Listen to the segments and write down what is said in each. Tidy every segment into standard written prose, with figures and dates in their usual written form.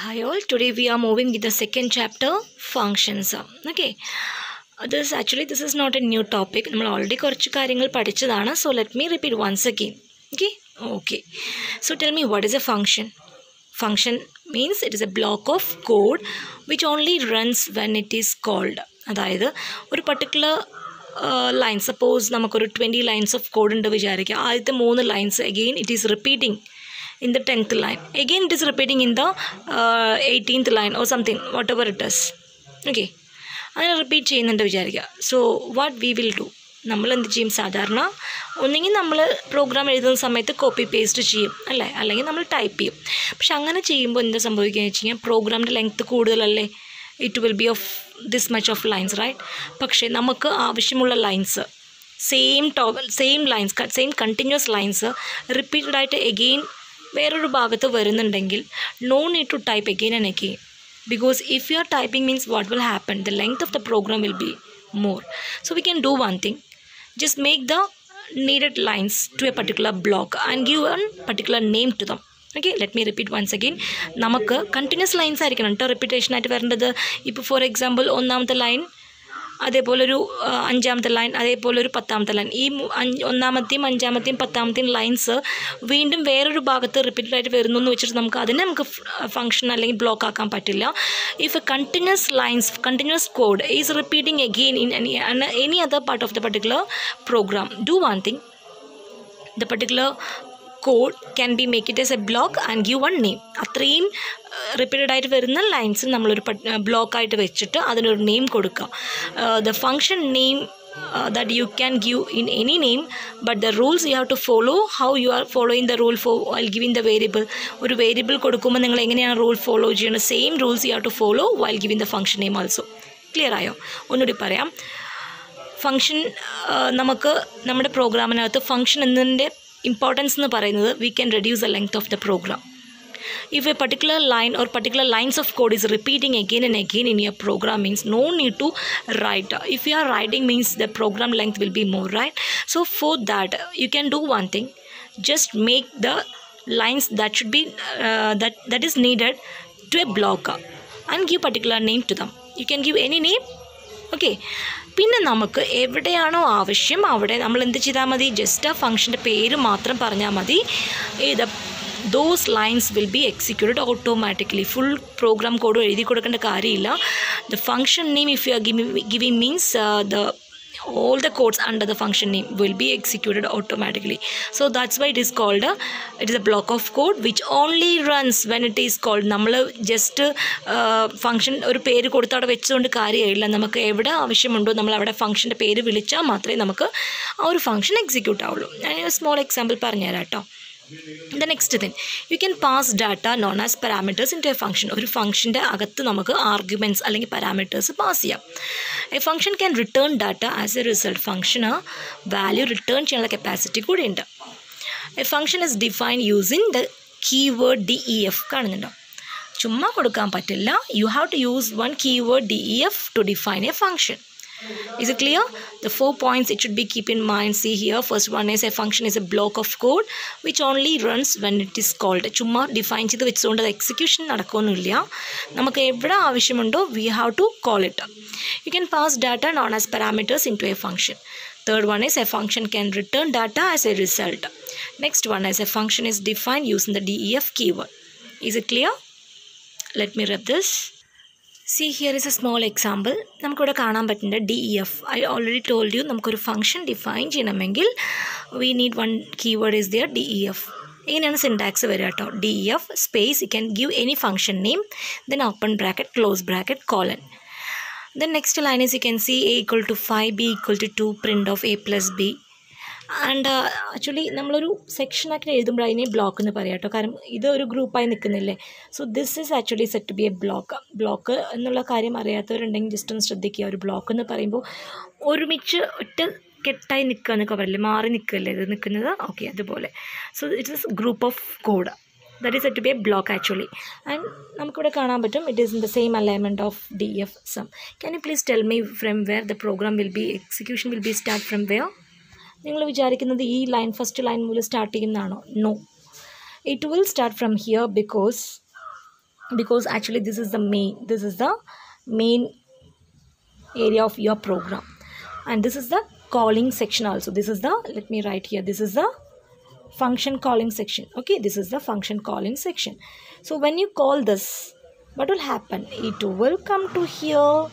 Hi all, today we are moving with the second chapter, functions. Okay, this is not a new topic. നമ്മൾ already കുറച്ച് കാര്യങ്ങൾ പഠിച്ചതാണ്. So let me repeat once again. Okay. So tell me, what is a function? Function means it is a block of code which only runs when it is called. അതായത് ഒരു particular line, suppose നമുക്കൊരു 20 lines of code ഉണ്ട് വിചാരിക്കുക. ആദ്യത്തെ 3 lines again it is repeating in the 10th line, again it is repeating in the 18th line or something, whatever it is. Okay, അങ്ങനെ repeat ചെയ്യുന്നുണ്ട് വിചാരിക്കുക. So what we will do, നമ്മൾ എന്ത് ചെയ്യും? സാധാരണ ഒന്നെങ്കിൽ നമ്മൾ പ്രോഗ്രാം എഴുതുന്ന സമയത്ത് കോപ്പി പേസ്റ്റ് ചെയ്യും അല്ലേ, അല്ലെങ്കിൽ നമ്മൾ ടൈപ്പ് ചെയ്യും. പക്ഷെ അങ്ങനെ ചെയ്യുമ്പോൾ എന്താ സംഭവിക്കുക എന്ന് വെച്ച് കഴിഞ്ഞാൽ പ്രോഗ്രാമിൻ്റെ ലെങ്ത്ത് കൂടുതലല്ലേ, it will be of this much of lines right. പക്ഷേ നമുക്ക് ആവശ്യമുള്ള lines same lines, same continuous lines repeated ആയിട്ട് എഗെയിൻ വേറൊരു ഭാഗത്ത് വരുന്നുണ്ടെങ്കിൽ no need to type again and again, because if you are typing means what will happen, the length of the program will be more. So we can do one thing, just make the needed lines to a particular block and give one particular name to them. Okay, let me repeat once again. നമുക്ക് continuous lines ആയിരിക്കണം കേട്ടോ repetition ആയിട്ട് വരേണ്ടത്. ഇപ്പോൾ for example ഒന്നാമത്തെ line, അതേപോലൊരു അഞ്ചാമത്തെ line, അതേപോലൊരു പത്താമത്തെ line. ഈ ഒന്നാമത്തെയും അഞ്ചാമത്തെയും പത്താമത്തെയും ലൈൻസ് വീണ്ടും വേറൊരു ഭാഗത്ത് റിപ്പീറ്റഡ് ആയിട്ട് വരുന്നു എന്ന് വെച്ചിട്ട് നമുക്ക് ഫംഗ്ഷൻ അല്ലെങ്കിൽ ബ്ലോക്ക് ആക്കാൻ പറ്റില്ല. If A continuous code is repeating again in any other part of the particular program, do one thing, the particular code can be make it as a block and give one name. അത്രയും repeated ആയിട്ട് വരുന്ന lines നമ്മളൊരു ബ്ലോക്കായിട്ട് വെച്ചിട്ട് അതിനൊരു name കൊടുക്കുക. The function name that you can give in any name, but the rules you have to follow, how you are following the rule for while giving the variable. ഒരു variable കൊടുക്കുമ്പോൾ നിങ്ങൾ എങ്ങനെയാണ് rule follow ചെയ്യുന്നത്, same rules you have to follow while giving the function name also. Clear ആയോ? ഒന്നുകൂടി പറയാം. Function നമുക്ക് നമ്മുടെ പ്രോഗ്രാമിനകത്ത് ഫങ്ഷൻ എന്നതിൻ്റെ ഇമ്പോർട്ടൻസ് എന്ന് പറയുന്നത് we can reduce the length of the program. If a particular line or particular lines of code is repeating again and again in your program means no need to write. If you are writing means the program length will be more, right? So for that you can do one thing, just make the lines that should be that is needed to a block and give particular name to them. You can give any name. Okay, പിന്നെ നമുക്ക് എവിടെയാണോ ആവശ്യം അവിടെ നമ്മൾ എന്ത് ചെയ്താൽ മതി, just ആ ഫംഗ്ഷൻ്റെ പേര് മാത്രം പറഞ്ഞാൽ മതി. those lines will be executed automatically. Full program code എഴുതി കൊടുക്കേണ്ട കാര്യമില്ല. The function name if you are giving means all the codes under the function name will be executed automatically. So that's why it is called it is a block of code which only runs when it is called. നമ്മൾ just function ഒരു പേര് കൊടുത്ത് അവിടെ വെച്ചുകൊണ്ട് കാര്യമില്ല. നമുക്ക് എവിടെ ആവശ്യമുണ്ടോ നമ്മൾ അവിടെ ഫംഗ്ഷൻ്റെ പേര് വിളിച്ചാൽ മാത്രമേ നമുക്ക് ആ ഒരു ഫംഗ്ഷൻ എക്സിക്യൂട്ട് ആവുള്ളൂ. ഞാൻ സ്മോൾ എക്സാമ്പിൾ പറഞ്ഞുതരാം കേട്ടോ. The next thing, you can pass data known as parameters into a function. ഒരു ഫംഗ്ഷൻ്റെ അകത്ത് നമുക്ക് ആർഗ്യുമെൻറ്റ്സ് അല്ലെങ്കിൽ പാരാമീറ്റേഴ്സ് പാസ് ചെയ്യാം. A function can return data as a result. ഫംഗ്ഷന് വാല്യൂ റിട്ടേൺ ചെയ്യാനുള്ള കപ്പാസിറ്റി കൂടി ഉണ്ട്. A function is define using the keyword DEF. കാണുന്നുണ്ടോ? ചുമ്മാ കൊടുക്കാൻ പറ്റില്ല. You have to use one keyword DEF to define a function. Is it clear? The 4 points it should be keep in mind. See here, first one is a function is a block of code which only runs when it is called. ചുമ്മാ define ചെയ്ത് വെച്ചുകൊണ്ട് അത് execution നടക്കൊന്നുമില്ല. നമുക്ക് എവിടെ ആവശ്യമുണ്ടോ we have to call it. You can pass data known as parameters into a function. Third one is a function can return data as a result. Next one is a function is defined using the DEF keyword. Is it clear? Let me read this. See, here is a small example. നമുക്കിവിടെ കാണാൻ പറ്റുന്നത് DEF. I already told you നമുക്കൊരു function define ചെയ്യണമെങ്കിൽ we need one keyword is there, DEF. ഇങ്ങനെയാണ് syntax വരിക കേട്ടോ. DEF space, you can give any function name, then open bracket, close bracket, colon. The next line is you can see a equal to 5, b equal to 2, print of a plus b. And actually നമ്മളൊരു സെക്ഷനാക്കി എഴുതുമ്പോൾ അതിനെ block എന്ന് പറയാം കേട്ടോ, കാരണം ഇത് ഒരു ഗ്രൂപ്പായി നിൽക്കുന്നില്ലേ. So this is actually set to be a block എന്നുള്ള കാര്യം അറിയാത്തവരുണ്ടെങ്കിൽ ജസ്റ്റ് ഒന്ന് ശ്രദ്ധിക്കുക. ഒരു ബ്ലോക്ക് എന്ന് പറയുമ്പോൾ ഒരുമിച്ച് ഒറ്റ കെട്ടായി നിൽക്കുക എന്നൊക്കെ പറയില്ലേ, മാറി നിൽക്കുകയല്ലേ ഇത് നിൽക്കുന്നത്. ഓക്കെ, അതുപോലെ. So it is group of code that is said to be a block actually. And നമുക്കിവിടെ കാണാൻ പറ്റും it is in the same alignment of DEF sum. Can you please tell me from where the program will be, execution will be start from where? നിങ്ങൾ വിചാരിക്കുന്നത് ഈ line first line മുതൽ start ചെയ്യുന്നതാണോ? No, it will start from here because because actually this is the main area of your program, and this is the calling section also. This is the, let me write here, this is the function calling section. Okay, this is the function calling section. So when you call this, what will happen? It will come to here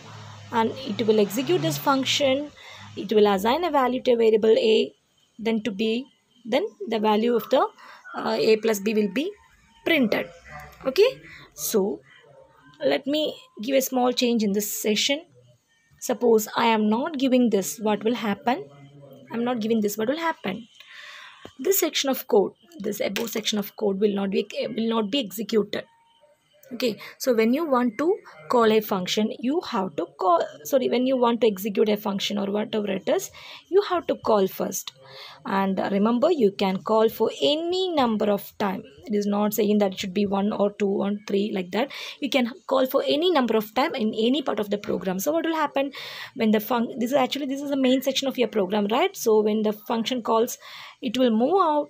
and it will execute this function. It will assign a value to a variable a, then to b, then the value of the a plus b will be printed. Okay, so let me give a small change in this session. Suppose I am not giving this, what will happen? I am not giving this, what will happen? This section of code, this above section of code will not be executed. Okay, so when you want to call a function, you have to call, sorry, when you want to execute a function or whatever it is, you have to call first. And remember, you can call for any number of time. It is not saying that it should be 1 or 2 or 3 like that. You can call for any number of time in any part of the program. So what will happen when the this is the main section of your program, right? So when the function calls, it will move out,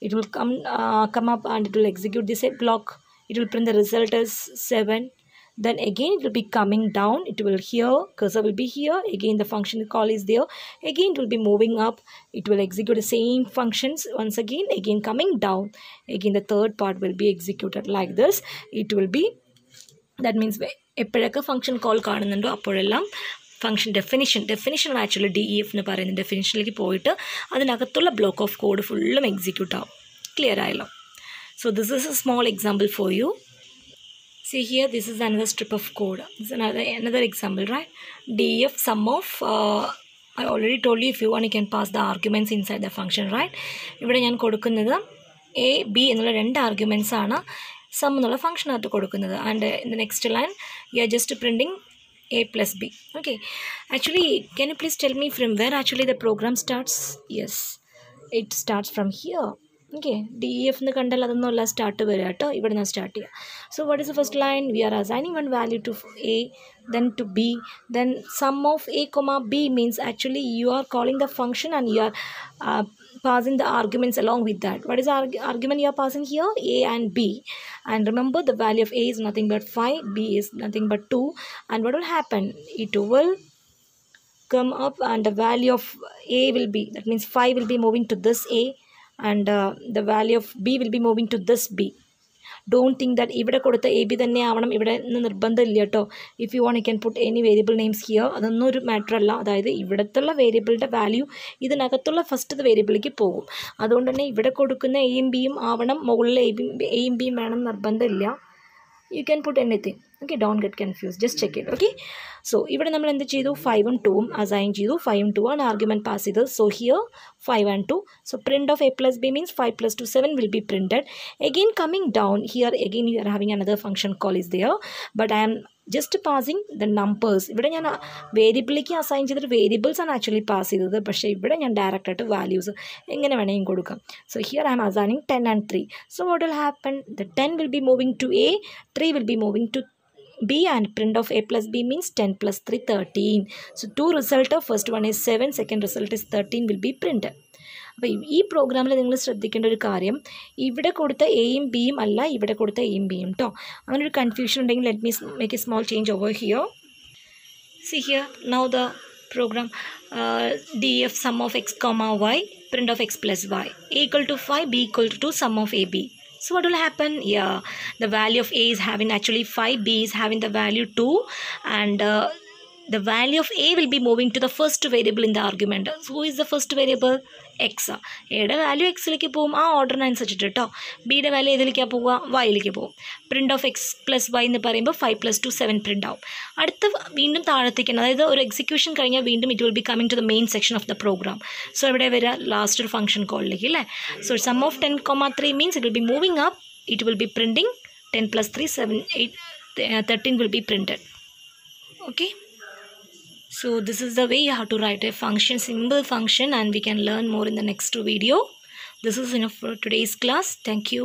it will come up and it will execute this block. It will print the result as 7. Then again it will be coming down. It will here, cursor will be here. Again the function call is there. Again it will be moving up. It will execute the same functions once again. Again coming down. Again the third part will be executed like this. It will be, that means eppozhokka function call കാണുന്നുണ്ടോ അപ്പോഴെല്ലാം function definition actually def എന്ന് പറയുന്ന definitionലേക്ക് പോയിട്ട് അതിനകത്തുള്ള block of code ഫുള്ളും execute ആവും. Clear ആയല്ലോ? So this is a small example for you. See here, this is another strip of code. This is another example, right? Def sum of, I already told you, if you want you can pass the arguments inside the function, right? ഇവിടെ ഞാൻ കൊടുക്കുന്നത് a, b എന്നുള്ള രണ്ട് arguments ആണ് sum എന്നുള്ള function ആയിട്ട് കൊടുക്കുന്നത്. And in the next line, you are just printing a plus b. Okay. Actually, can you please tell me from where actually the program starts? Yes, it starts from here. Okay, def എന്ന് കണ്ടാൽ അതൊന്നുമല്ല start വരിക കേട്ടോ, ഇവിടെ നിന്ന് start ചെയ്യുക. So what is the first line? We are assigning one value to a, then to b, then sum of a comma b means actually you are calling the function and you are passing the arguments along with that. What is the argument you are passing here? A and b. And remember, the value of a is nothing but 5, b is nothing but 2. And what will happen? It will come up and the value of a will be, that means 5 will be moving to this a, and the value of b will be moving to this b. Don't think that ഇവിടെ കൊടുത്ത A B തന്നെ ആവണം, ഇവിടെ നിന്ന് നിർബന്ധമില്ല കേട്ടോ. If you want you can put any variable names here. അതൊന്നും ഒരു മാറ്റർ അല്ല. അതായത് ഇവിടത്തുള്ള വേരിയബിളിൻ്റെ വാല്യൂ ഇതിനകത്തുള്ള ഫസ്റ്റ് വേരിയബിളിലേക്ക് പോകും. അതുകൊണ്ട് തന്നെ ഇവിടെ കൊടുക്കുന്ന എയും ബിയും ആവണം, മുകളിൽ എയും ബിയും വേണം നിർബന്ധമില്ല. You can put anything. Okay, don't get confused. Just check it. Okay. So, ഇവിടെ നമ്മൾ എന്ത് ചെയ്തു? 5 ഉം 2 ഉം assign ചെയ്തു. 5 ഉം 2 ആണ് argument pass ചെയ്തത്. So, here 5 and 2. So, print of a plus b means 5 plus 2, 7 will be printed. Again, coming down here, again you are having another function call is there. But I am just passing the numbers. ഇവിടെ ഞാൻ വേരിയബിളിലേക്ക് assign ചെയ്തിട്ട് variables ആണ് actually pass ചെയ്തത്. പക്ഷേ ഇവിടെ ഞാൻ direct ആയിട്ട് values എങ്ങനെ വേണമെങ്കിൽ കൊടുക്കാം. So, here I am assigning 10 and 3. So, what will happen? The 10 will be moving to a, 3 will be moving to b, and print of a plus b means 10 plus 3, 13. So, two result of first one is 7, second result is 13 will be printed. അപ്പോൾ ഈ പ്രോഗ്രാമിൽ നിങ്ങൾ ശ്രദ്ധിക്കേണ്ട ഒരു കാര്യം, ഇവിടെ കൊടുത്ത എയും ബിയും അല്ല ഇവിടെ കൊടുത്ത എയും ബിയും കേട്ടോ. അങ്ങനെ ഒരു കൺഫ്യൂഷൻ ഉണ്ടെങ്കിൽ let me make A small change over here. C here now the program def sum of x comma y, print of x plus y, a equal to 5, b equal to 2, sum of a, b. So what will happen? Yeah, the value of a is having actually 5, b is having the value 2, and the value of a will be moving to the first variable in the argument. So who is the first variable? X. A value x like പോകും, ആ ഓർഡറിന് അനുസരിച്ചിട്ട് കേട്ടോ. ബിയുടെ value ഏതിലേക്കാണ് പോവുക? വൈയിലേക്ക് പോകും. Print of x plus y എന്ന് പറയുമ്പോൾ 5 plus 2, 7 പ്രിന്റ് ആവും. അടുത്ത വീണ്ടും താഴത്തേക്കാണ്, അതായത് ഒരു എക്സിക്യൂഷൻ കഴിഞ്ഞാൽ വീണ്ടും it will be coming to the main section of the program. So ഇവിടെ വരിക ലാസ്റ്റ് ഒരു ഫംഗ്ഷൻ കോളിലേക്ക് അല്ലേ. So sum of 10,3 means it will be moving up, it will be printing 10 plus 3, 7, 8, 13 will be printed. Okay. So this is the way you have to write a function, simple function, and we can learn more in the next video. This is enough for today's class. Thank you.